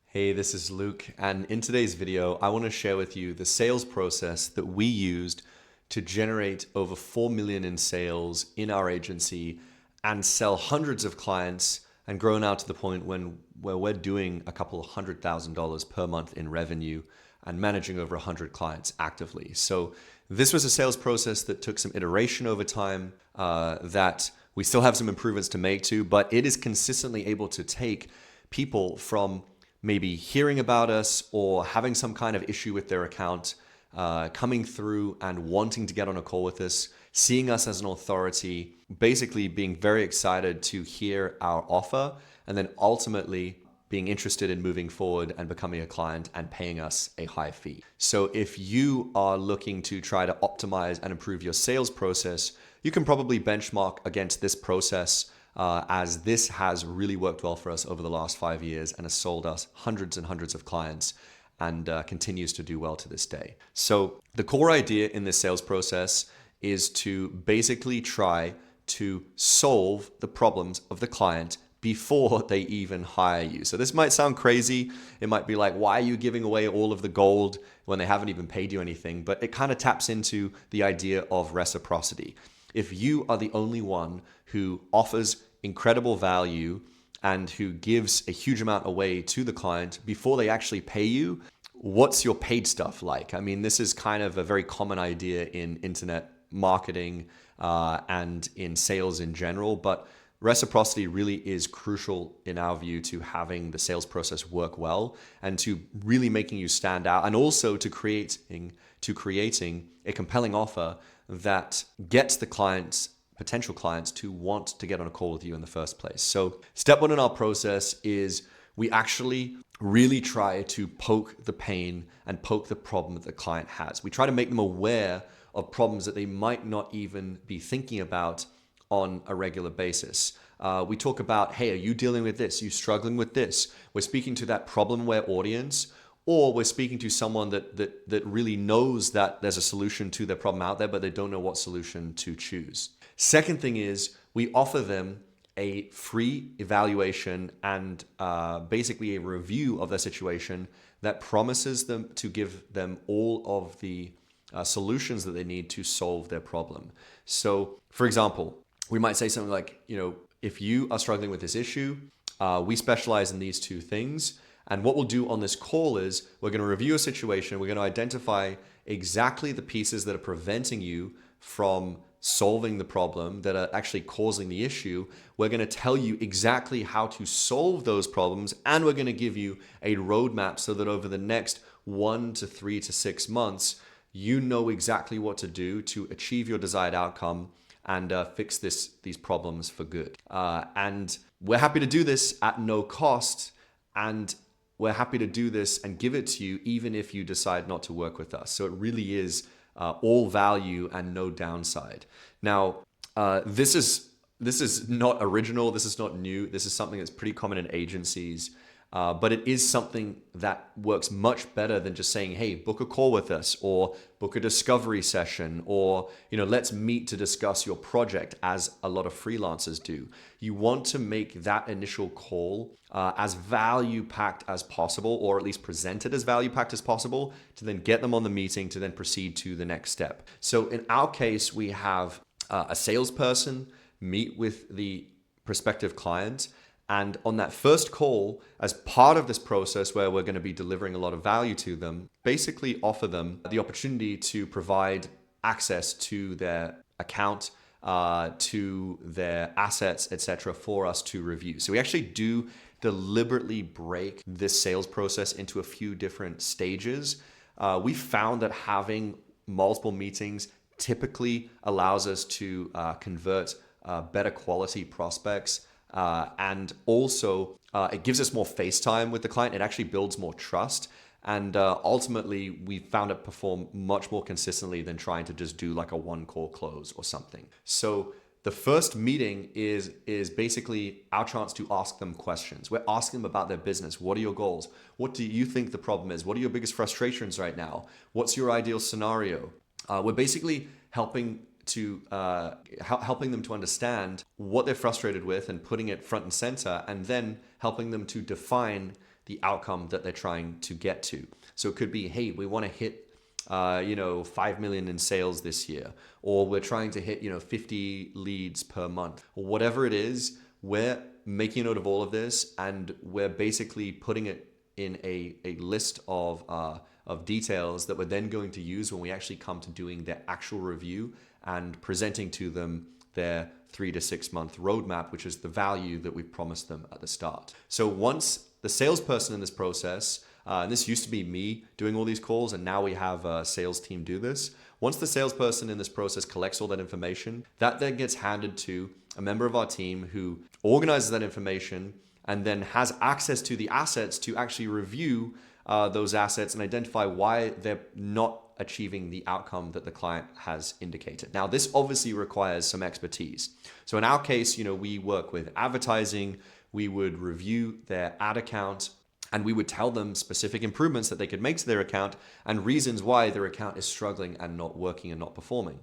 Hey, this is Luke, and in today's video, I want to share with you the sales process that we used to generate over 4 million in sales in our agency and sell hundreds of clients and grow now to the point where we're doing a couple of $100,000 per month in revenue and managing over 100 clients actively. So this was a sales process that took some iteration over time, that we still have some improvements to make to, but it is consistently able to take people from maybe hearing about us or having some kind of issue with their account, coming through and wanting to get on a call with us, seeing us as an authority, basically being very excited to hear our offer, and then ultimately being interested in moving forward and becoming a client and paying us a high fee. So if you are looking to try to optimize and improve your sales process, you can probably benchmark against this process, as this has really worked well for us over the last 5 years and has sold us hundreds and hundreds of clients and continues to do well to this day. So the core idea in this sales process is to basically try to solve the problems of the client before they even hire you. So this might sound crazy. It might be like, why are you giving away all of the gold when they haven't even paid you anything? But it kind of taps into the idea of reciprocity. If you are the only one who offers incredible value and who gives a huge amount away to the client before they actually pay you, what's your paid stuff like? I mean, this is kind of a very common idea in internet marketing and in sales in general, but reciprocity really is crucial in our view to having the sales process work well and to really making you stand out, and also to creating a compelling offer that gets the potential clients to want to get on a call with you in the first place. So step one in our process is we actually really try to poke the pain and poke the problem that the client has. We try to make them aware of problems that they might not even be thinking about on a regular basis. We talk about, hey, are you dealing with this? Are you struggling with this? We're speaking to that problem-aware audience, or we're speaking to someone that really knows that there's a solution to their problem out there, but they don't know what solution to choose. Second thing is we offer them a free evaluation and basically a review of their situation that promises them to give them all of the solutions that they need to solve their problem. So, for example, we might say something like, if you are struggling with this issue, we specialize in these two things. And what we'll do on this call is we're going to review a situation. We're going to identify exactly the pieces that are preventing you from solving the problem, that are actually causing the issue. We're going to tell you exactly how to solve those problems, and we're going to give you a roadmap so that over the next 1 to 3 to 6 months, you know exactly what to do to achieve your desired outcome and fix these problems for good. And we're happy to do this at no cost, and we're happy to do this and give it to you even if you decide not to work with us. So it really is all value and no downside. Now, this is not original. This is not new. This is something that's pretty common in agencies. But it is something that works much better than just saying, hey, book a call with us, or book a discovery session, or let's meet to discuss your project, as a lot of freelancers do. You want to make that initial call as value-packed as possible, or at least presented as value-packed as possible, to then get them on the meeting to then proceed to the next step. So in our case, we have a salesperson meet with the prospective client. And on that first call, as part of this process where we're going to be delivering a lot of value to them, basically offer them the opportunity to provide access to their account, to their assets, etc., for us to review. So we actually do deliberately break this sales process into a few different stages. We found that having multiple meetings typically allows us to convert better quality prospects. And also, it gives us more face time with the client. It actually builds more trust. And ultimately, we found it perform much more consistently than trying to just do like a one-call close or something. So the first meeting is basically our chance to ask them questions. We're asking them about their business. What are your goals? What do you think the problem is? What are your biggest frustrations right now? What's your ideal scenario? We're basically helping them to understand what they're frustrated with and putting it front and center, and then helping them to define the outcome that they're trying to get to. So it could be, hey, we want to hit 5 million in sales this year, or we're trying to hit 50 leads per month, or whatever it is. We're making a note of all of this, and we're basically putting it in a list of details that we're then going to use when we actually come to doing their actual review and presenting to them their 3 to 6 month roadmap, which is the value that we've promised them at the start. So once the salesperson in this process, and this used to be me doing all these calls, and now we have a sales team do this. Once the salesperson in this process collects all that information, that then gets handed to a member of our team who organizes that information and then has access to the assets to actually review those assets and identify why they're not achieving the outcome that the client has indicated. Now, this obviously requires some expertise. So in our case, we work with advertising. We would review their ad account, and we would tell them specific improvements that they could make to their account and reasons why their account is struggling and not working and not performing.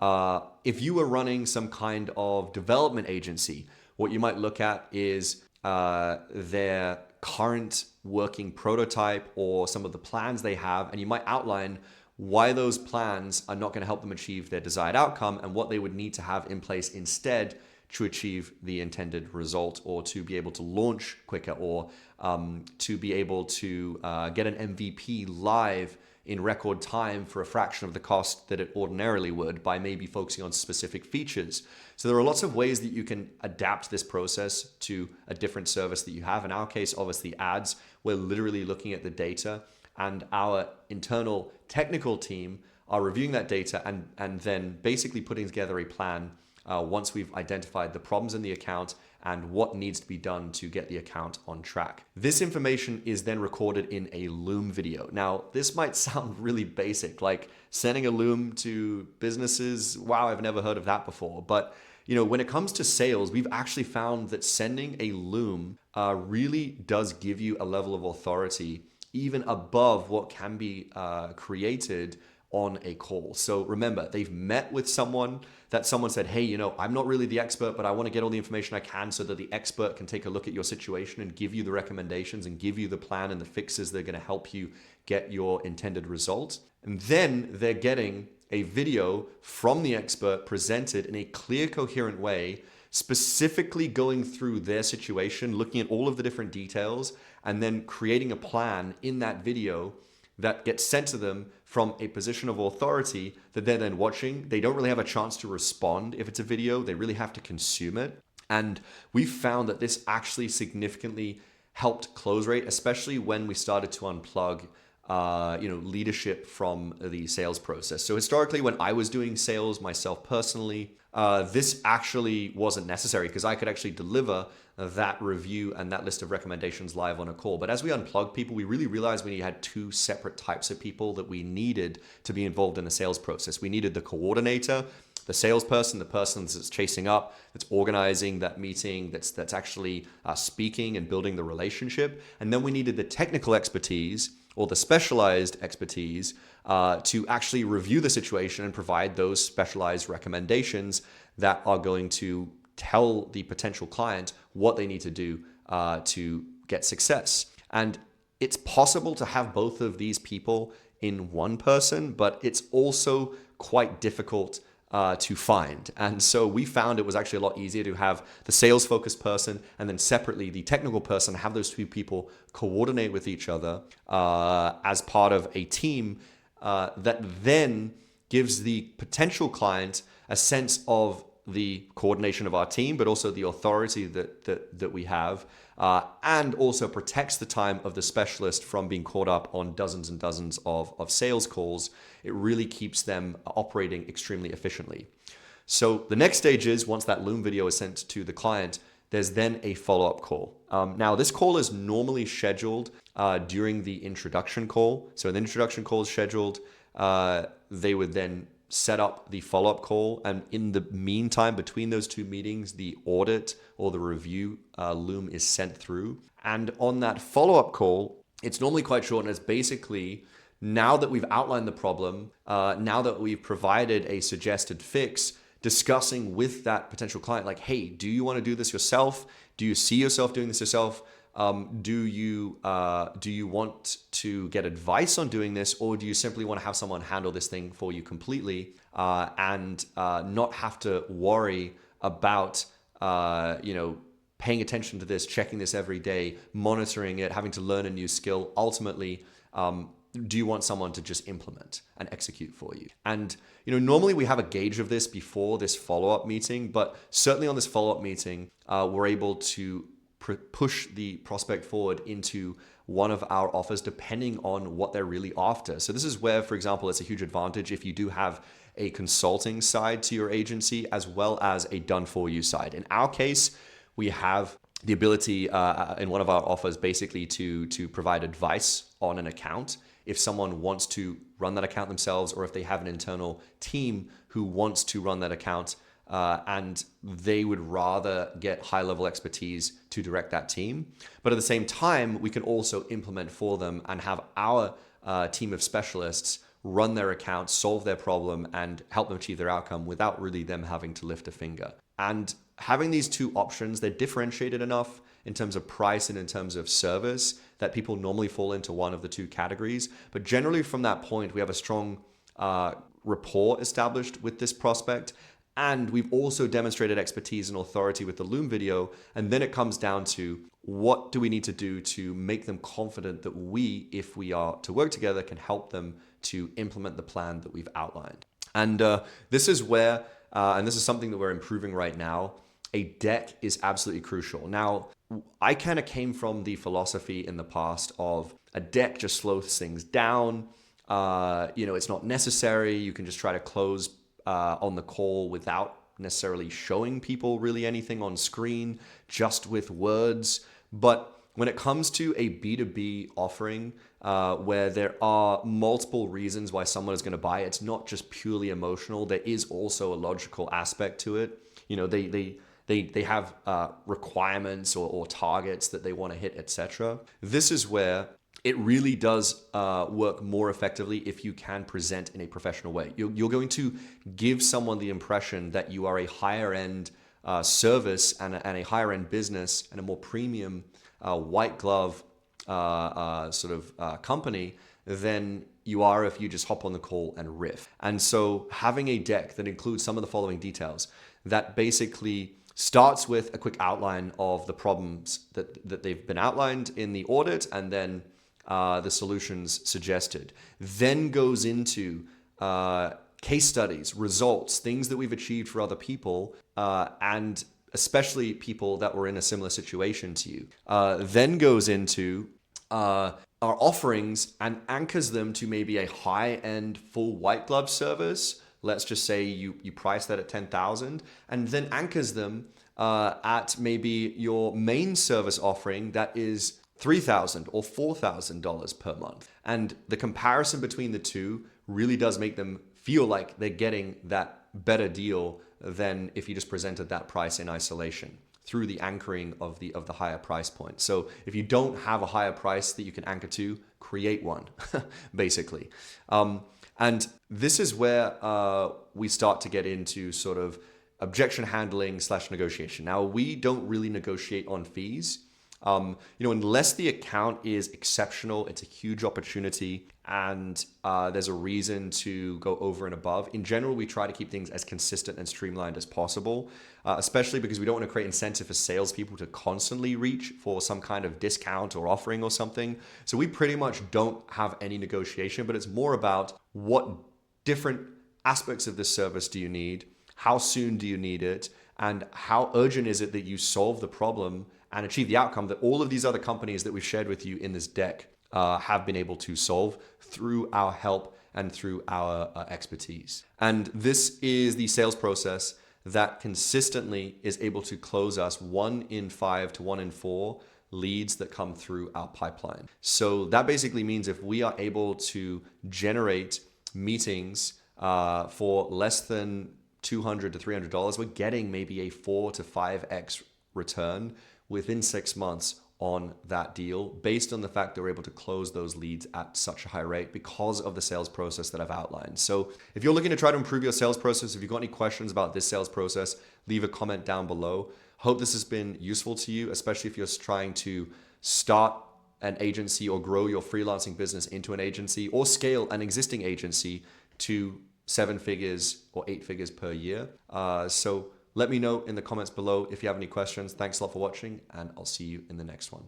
If you were running some kind of development agency, what you might look at is their current working prototype or some of the plans they have, and you might outline why those plans are not going to help them achieve their desired outcome and what they would need to have in place instead to achieve the intended result, or to be able to launch quicker, or to be able to get an MVP live in record time for a fraction of the cost that it ordinarily would, by maybe focusing on specific features. So there are lots of ways that you can adapt this process to a different service that you have. In our case, obviously ads, we're literally looking at the data, and our internal technical team are reviewing that data and then basically putting together a plan once we've identified the problems in the account and what needs to be done to get the account on track. This information is then recorded in a Loom video. Now, this might sound really basic, like sending a Loom to businesses. Wow, I've never heard of that before. But when it comes to sales, we've actually found that sending a Loom really does give you a level of authority even above what can be created on a call. So remember, they've met with someone, that someone said, hey, I'm not really the expert, but I want to get all the information I can so that the expert can take a look at your situation and give you the recommendations and give you the plan and the fixes that are going to help you get your intended result. And then they're getting a video from the expert presented in a clear, coherent way, specifically going through their situation, looking at all of the different details, and then creating a plan in that video that gets sent to them from a position of authority that they're then watching. They don't really have a chance to respond if it's a video. They really have to consume it. And we found that this actually significantly helped close rate, especially when we started to unplug leadership from the sales process. So historically, when I was doing sales myself personally, this actually wasn't necessary because I could actually deliver that review and that list of recommendations live on a call. But as we unplugged people, we really realized we had two separate types of people that we needed to be involved in the sales process. We needed the coordinator, the salesperson, the person that's chasing up, that's organizing that meeting, that's actually speaking and building the relationship. And then we needed the technical expertise or the specialized expertise to actually review the situation and provide those specialized recommendations that are going to tell the potential client what they need to do to get success. And it's possible to have both of these people in one person, but it's also quite difficult to find. And so we found it was actually a lot easier to have the sales focused person and then separately the technical person, have those two people coordinate with each other as part of a team that then gives the potential client a sense of the coordination of our team, but also the authority that we have, and also protects the time of the specialist from being caught up on dozens and dozens of sales calls. It really keeps them operating extremely efficiently. So the next stage is, once that Loom video is sent to the client, there's then a follow-up call. Now, this call is normally scheduled during the introduction call. So an introduction call is scheduled. They would then set up the follow-up call. And in the meantime, between those two meetings, the audit or the review Loom is sent through. And on that follow-up call, it's normally quite short. And it's basically, now that we've outlined the problem, now that we've provided a suggested fix, discussing with that potential client, like, hey, do you want to do this yourself? Do you see yourself doing this yourself? do you want to get advice on doing this, or do you simply want to have someone handle this thing for you completely and not have to worry about paying attention to this, checking this every day, monitoring it, having to learn a new skill? Ultimately, do you want someone to just implement and execute for you? And normally we have a gauge of this before this follow-up meeting, but certainly on this follow-up meeting, we're able to push the prospect forward into one of our offers depending on what they're really after. So this is where, for example, it's a huge advantage if you do have a consulting side to your agency as well as a done-for-you side. In our case, we have the ability in one of our offers basically to provide advice on an account if someone wants to run that account themselves, or if they have an internal team who wants to run that account and they would rather get high-level expertise to direct that team. But at the same time, we can also implement for them and have our team of specialists run their account, solve their problem, and help them achieve their outcome without really them having to lift a finger. And having these two options, they're differentiated enough in terms of price and in terms of service that people normally fall into one of the two categories. But generally from that point, we have a strong rapport established with this prospect. And we've also demonstrated expertise and authority with the Loom video. And then it comes down to what do we need to do to make them confident that we, if we are to work together, can help them to implement the plan that we've outlined. And this is where, and this is something that we're improving right now, a deck is absolutely crucial. Now, I kind of came from the philosophy in the past of a deck just slows things down. It's not necessary. You can just try to close on the call without necessarily showing people really anything on screen, just with words. But when it comes to a B2B offering where there are multiple reasons why someone is going to buy, it's not just purely emotional. There is also a logical aspect to it. They have requirements or targets that they want to hit, etc. This is where it really does work more effectively if you can present in a professional way. You're going to give someone the impression that you are a higher end service and a higher end business and a more premium white glove company than you are if you just hop on the call and riff. And so having a deck that includes some of the following details that basically starts with a quick outline of the problems that they've been outlined in the audit, and then the solutions suggested, then goes into case studies, results, things that we've achieved for other people, and especially people that were in a similar situation to you, then goes into our offerings and anchors them to maybe a high-end full white glove service. Let's just say you price that at $10,000, and then anchors them at maybe your main service offering that is $3,000 or $4,000 per month. And the comparison between the two really does make them feel like they're getting that better deal than if you just presented that price in isolation through the anchoring of the higher price point. So if you don't have a higher price that you can anchor to, create one, basically. And this is where we start to get into sort of objection handling / negotiation. Now, we don't really negotiate on fees. Unless the account is exceptional, it's a huge opportunity, and there's a reason to go over and above. In general, we try to keep things as consistent and streamlined as possible, especially because we don't want to create incentive for salespeople to constantly reach for some kind of discount or offering or something. So we pretty much don't have any negotiation, but it's more about what different aspects of this service do you need, how soon do you need it, and how urgent is it that you solve the problem and achieve the outcome that all of these other companies that we've shared with you in this deck have been able to solve through our help and through our expertise. And this is the sales process that consistently is able to close us 1 in 5 to 1 in 4 leads that come through our pipeline. So that basically means if we are able to generate meetings for less than $200 to $300, we're getting maybe a 4 to 5x return within 6 months on that deal, based on the fact that we're able to close those leads at such a high rate because of the sales process that I've outlined. So if you're looking to try to improve your sales process, if you've got any questions about this sales process, leave a comment down below. Hope this has been useful to you, especially if you're trying to start an agency or grow your freelancing business into an agency or scale an existing agency to 7 figures or 8 figures per year. So let me know in the comments below if you have any questions. Thanks a lot for watching, and I'll see you in the next one.